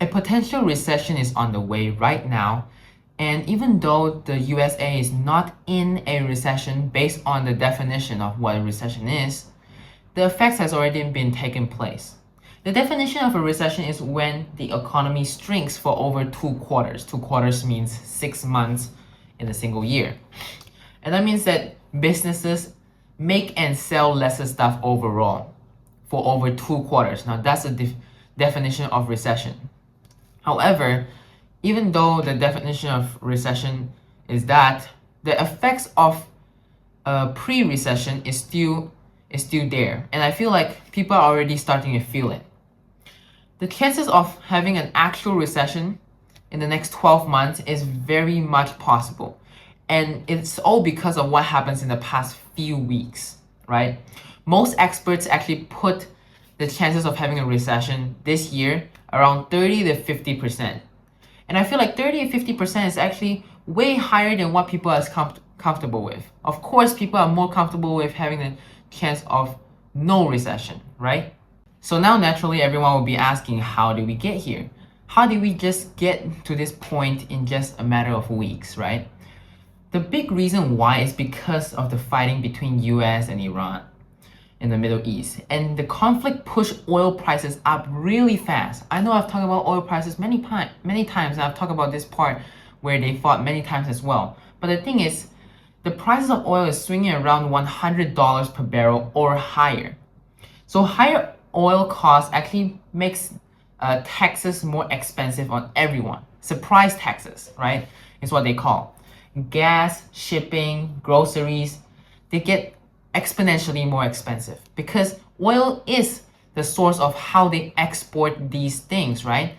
A potential recession is on the way right now, and even though the USA is not in a recession based on the definition of what a recession is, the effects has already been taken place. The definition of a recession is when the economy shrinks for over 2 quarters. 2 quarters means 6 months in a single year. And that means that businesses make and sell lesser stuff overall for over 2 quarters. Now that's the definition of recession. However, even though the definition of recession is that, the effects of a pre-recession is still there, and I feel like people are already starting to feel it. The chances of having an actual recession in the next 12 months is very much possible, and it's all because of what happens in the past few weeks, right? Most experts actually put the chances of having a recession this year around 30 to 50%. And I feel like 30 to 50% is actually way higher than what people are comfortable with. Of course, people are more comfortable with having the chance of no recession, right? So now naturally everyone will be asking, how did we get here? How did we just get to this point in just a matter of weeks, right? The big reason why is because of the fighting between US and Iran in the Middle East, and the conflict pushed oil prices up really fast. I know I've talked about oil prices many times, and I've talked about this part where they fought many times as well. But the thing is, the prices of oil is swinging around $100 per barrel or higher. So higher oil costs actually makes taxes more expensive on everyone. Surprise taxes, right, is what they call. Gas, shipping, groceries, they get exponentially more expensive because oil is the source of how they export these things, right?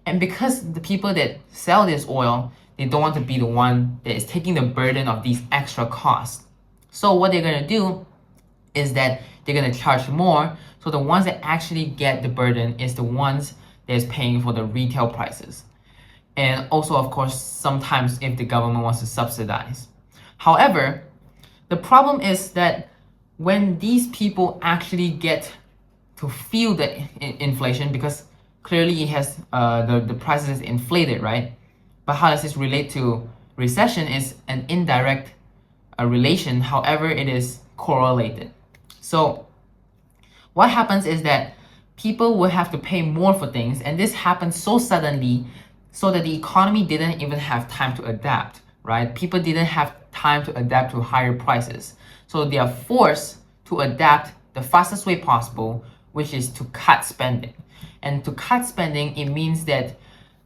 And because the people that sell this oil, they don't want to be the one that is taking the burden of these extra costs. So what they're going to do is that they're going to charge more, so the ones that actually get the burden is the ones that is paying for the retail prices. And also, of course, sometimes if the government wants to subsidize. However, the problem is that when these people actually get to feel the inflation, because clearly it has the prices is inflated, right? But how does this relate to recession is an indirect relation, however it is correlated. So what happens is that people will have to pay more for things, and this happens so suddenly so that the economy didn't even have time to adapt, right? People didn't have time to adapt to higher prices. So they are forced to adapt the fastest way possible, which is to cut spending. And to cut spending, it means that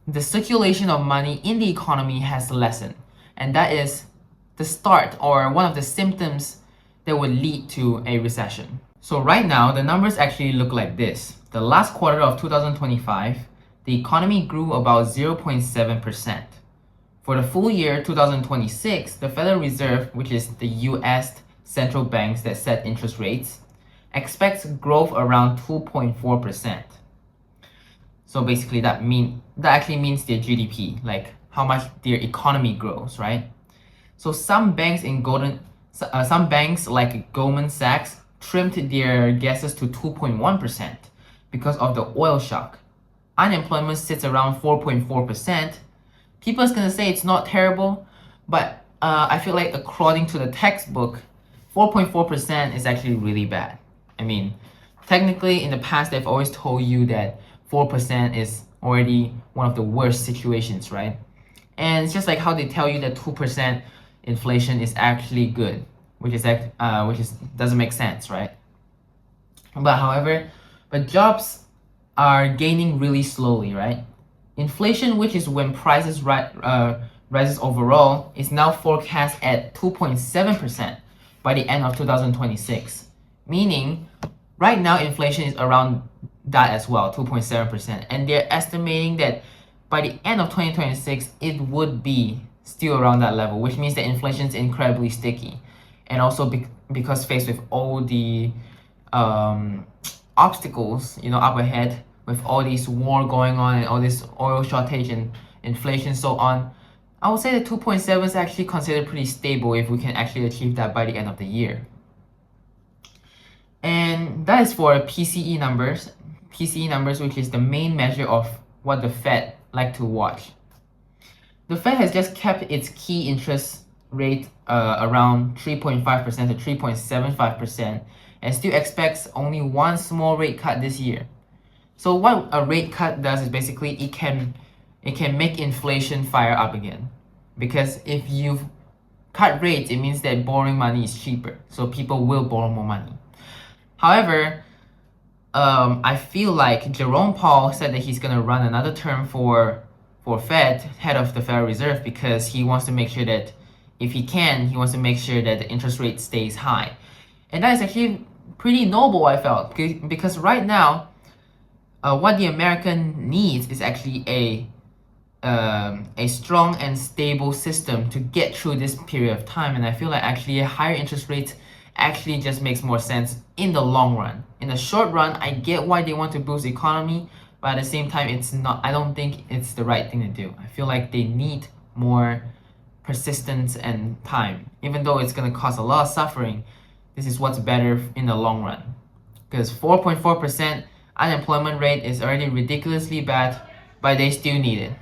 the circulation of money in the economy has lessened. And that is the start or one of the symptoms that would lead to a recession. So right now, the numbers actually look like this. The last quarter of 2025, the economy grew about 0.7%. For the full year 2026, the Federal Reserve, which is the US central banks that set interest rates, expects growth around 2.4%. So basically that actually means their GDP, like how much their economy grows, right? So some banks like Goldman Sachs trimmed their guesses to 2.1% because of the oil shock. Unemployment sits around 4.4%. People are gonna say it's not terrible, but I feel like according to the textbook, 4.4% is actually really bad. I mean, technically in the past they've always told you that 4% is already one of the worst situations, right? And it's just like how they tell you that 2% inflation is actually good, which doesn't make sense, right? But jobs are gaining really slowly, right? Inflation, which is when prices rises overall, is now forecast at 2.7% by the end of 2026. Meaning, right now inflation is around that as well, 2.7%. And they're estimating that by the end of 2026, it would be still around that level, which means that inflation is incredibly sticky. And also because faced with all the obstacles, up ahead, with all these war going on and all this oil shortage and inflation so on, I would say that 2.7 is actually considered pretty stable if we can actually achieve that by the end of the year. And that is for PCE numbers, which is the main measure of what the Fed like to watch. The Fed has just kept its key interest rate around 3.5% to 3.75% and still expects only one small rate cut this year. So what a rate cut does is basically it can make inflation fire up again. Because if you've cut rates, it means that borrowing money is cheaper. So people will borrow more money. However, I feel like Jerome Powell said that he's going to run another term for Fed, head of the Federal Reserve, because he wants to make sure that if he can, he wants to make sure that the interest rate stays high. And that is actually pretty noble, I felt, because right now, what the American needs is actually a strong and stable system to get through this period of time. And I feel like actually a higher interest rate actually just makes more sense in the long run. In the short run, I get why they want to boost the economy, but at the same time, I don't think it's the right thing to do. I feel like they need more persistence and time. Even though it's going to cause a lot of suffering, this is what's better in the long run. Because 4.4% unemployment rate is already ridiculously bad, but they still need it.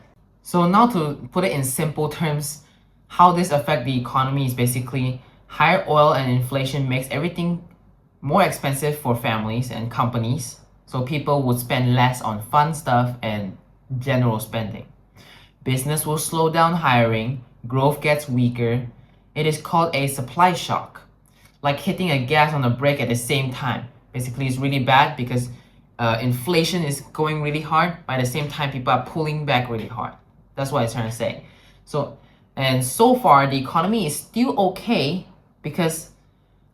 So now to put it in simple terms, how this affects the economy is basically higher oil and inflation makes everything more expensive for families and companies. So people would spend less on fun stuff and general spending. Business will slow down hiring, growth gets weaker. It is called a supply shock, like hitting a gas on a brake at the same time. Basically, it's really bad because inflation is going really hard, but at the same time, people are pulling back really hard. That's what I'm trying to say. So far, the economy is still okay because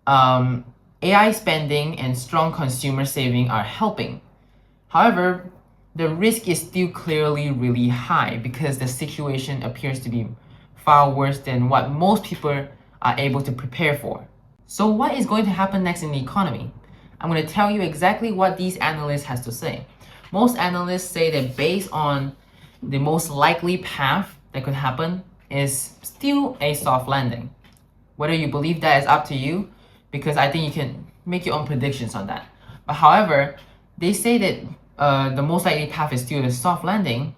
AI spending and strong consumer saving are helping. However, the risk is still clearly really high because the situation appears to be far worse than what most people are able to prepare for. So what is going to happen next in the economy? I'm going to tell you exactly what these analysts has to say. Most analysts say that based on the most likely path that could happen is still a soft landing. Whether you believe that is up to you, because I think you can make your own predictions on that. But however, they say that the most likely path is still a soft landing,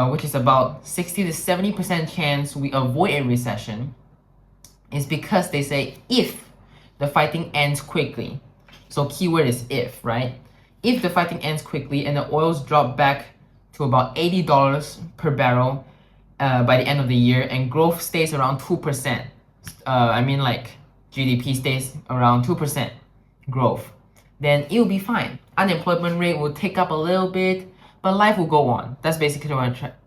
which is about 60 to 70% chance we avoid a recession, is because they say if the fighting ends quickly. So keyword is if, right? If the fighting ends quickly and the oils drop back to about $80 per barrel by the end of the year and growth stays around 2%, like GDP stays around 2% growth, then it will be fine. Unemployment rate will tick up a little bit, but life will go on. That's basically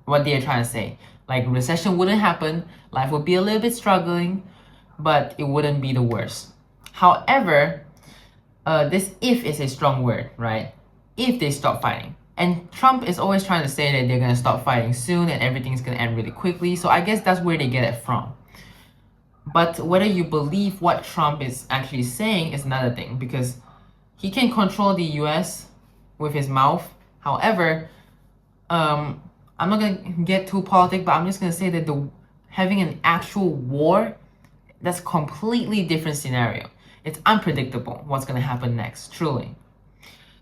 what they are trying to say. Like recession wouldn't happen, life would be a little bit struggling, but it wouldn't be the worst. However, this if is a strong word, right? If they stop fighting. And Trump is always trying to say that they're going to stop fighting soon and everything's going to end really quickly. So I guess that's where they get it from. But whether you believe what Trump is actually saying is another thing, because he can control the US with his mouth. However, I'm not going to get too politic, but I'm just going to say that having an actual war, that's a completely different scenario. It's unpredictable what's going to happen next, truly.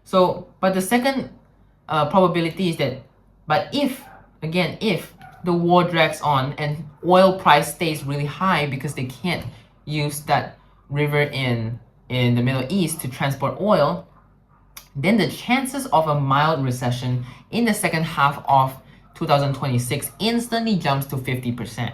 So, but the second probability is that, but if the war drags on and oil price stays really high because they can't use that river in the Middle East to transport oil, then the chances of a mild recession in the second half of 2026 instantly jumps to 50%.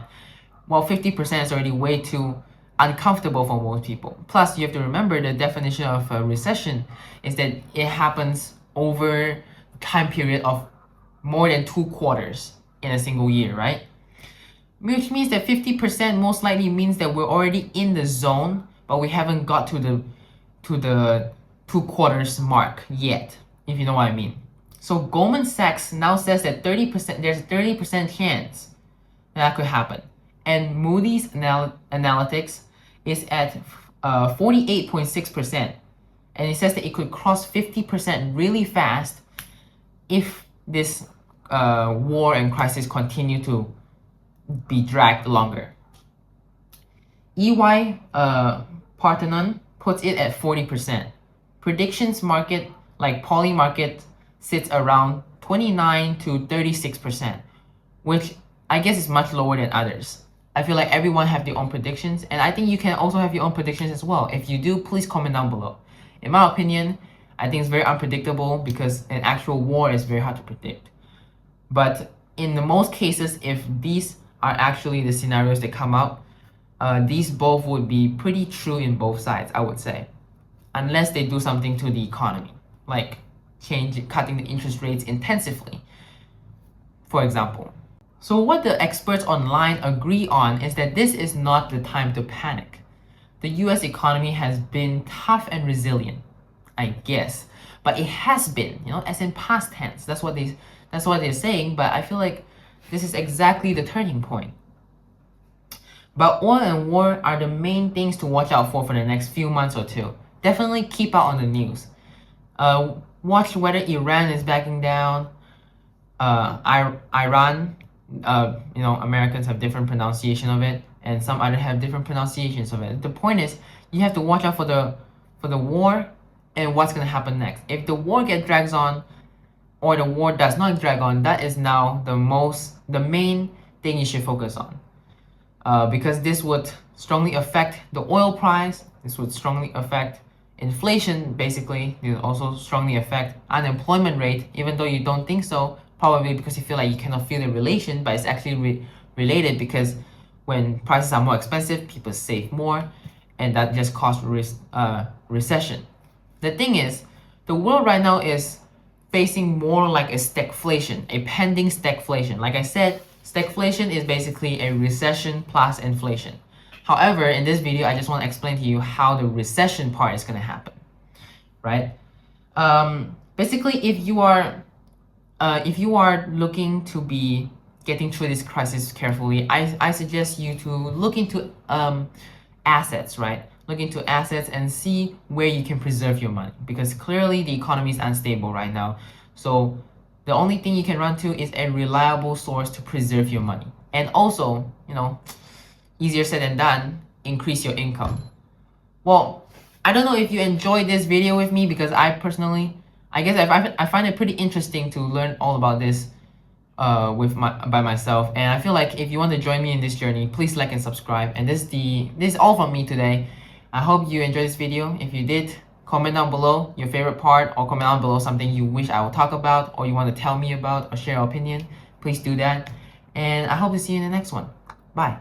Well, 50% is already way too uncomfortable for most people. Plus, you have to remember the definition of a recession is that it happens over a time period of more than 2 quarters in a single year, right? Which means that 50% most likely means that we're already in the zone, but we haven't got to the 2 quarters mark yet, if you know what I mean. So Goldman Sachs now says that there's a 30% chance that could happen. And Moody's Analytics is at 48.6%. And it says that it could cross 50% really fast if this war and crisis continue to be dragged longer. EY Parthenon puts it at 40%. Predictions market like Poly Market sits around 29 to 36%, which I guess is much lower than others. I feel like everyone have their own predictions, and I think you can also have your own predictions as well. If you do, please comment down below. In my opinion, I think it's very unpredictable because an actual war is very hard to predict. But in the most cases, if these are actually the scenarios that come out, these both would be pretty true in both sides, I would say. Unless they do something to the economy, like cutting the interest rates intensively, for example. So what the experts online agree on is that this is not the time to panic. The US economy has been tough and resilient, I guess, but it has been, as in past tense. That's what they're saying, but I feel like this is exactly the turning point. But oil and war are the main things to watch out for the next few months or two. Definitely keep out on the news. Watch whether Iran is backing down. Iran, Americans have different pronunciation of it, and some other have different pronunciations of it. The point is, you have to watch out for the war and what's gonna happen next. If the war drags on, or the war does not drag on, that is now the main thing you should focus on. Because this would strongly affect the oil price. This would strongly affect inflation, basically. It would also strongly affect unemployment rate, even though you don't think so, probably because you feel like you cannot feel the relation, but it's actually related, because when prices are more expensive, people save more, and that just causes recession. The thing is, the world right now is facing more like a stagflation, a pending stagflation. Like I said, stagflation is basically a recession plus inflation. However, in this video, I just want to explain to you how the recession part is going to happen, right? Basically, if you are looking to be getting through this crisis carefully, I suggest you to look into assets, right? Look into assets and see where you can preserve your money, because clearly the economy is unstable right now. So the only thing you can run to is a reliable source to preserve your money. And also, easier said than done, increase your income. Well, I don't know if you enjoyed this video with me, because I personally, I find it pretty interesting to learn all about this by myself. And I feel like if you want to join me in this journey, please like and subscribe. And this is all from me today. I hope you enjoyed this video. If you did, comment down below your favorite part, or comment down below something you wish I will talk about, or you want to tell me about, or share your opinion. Please do that. And I hope to see you in the next one. Bye.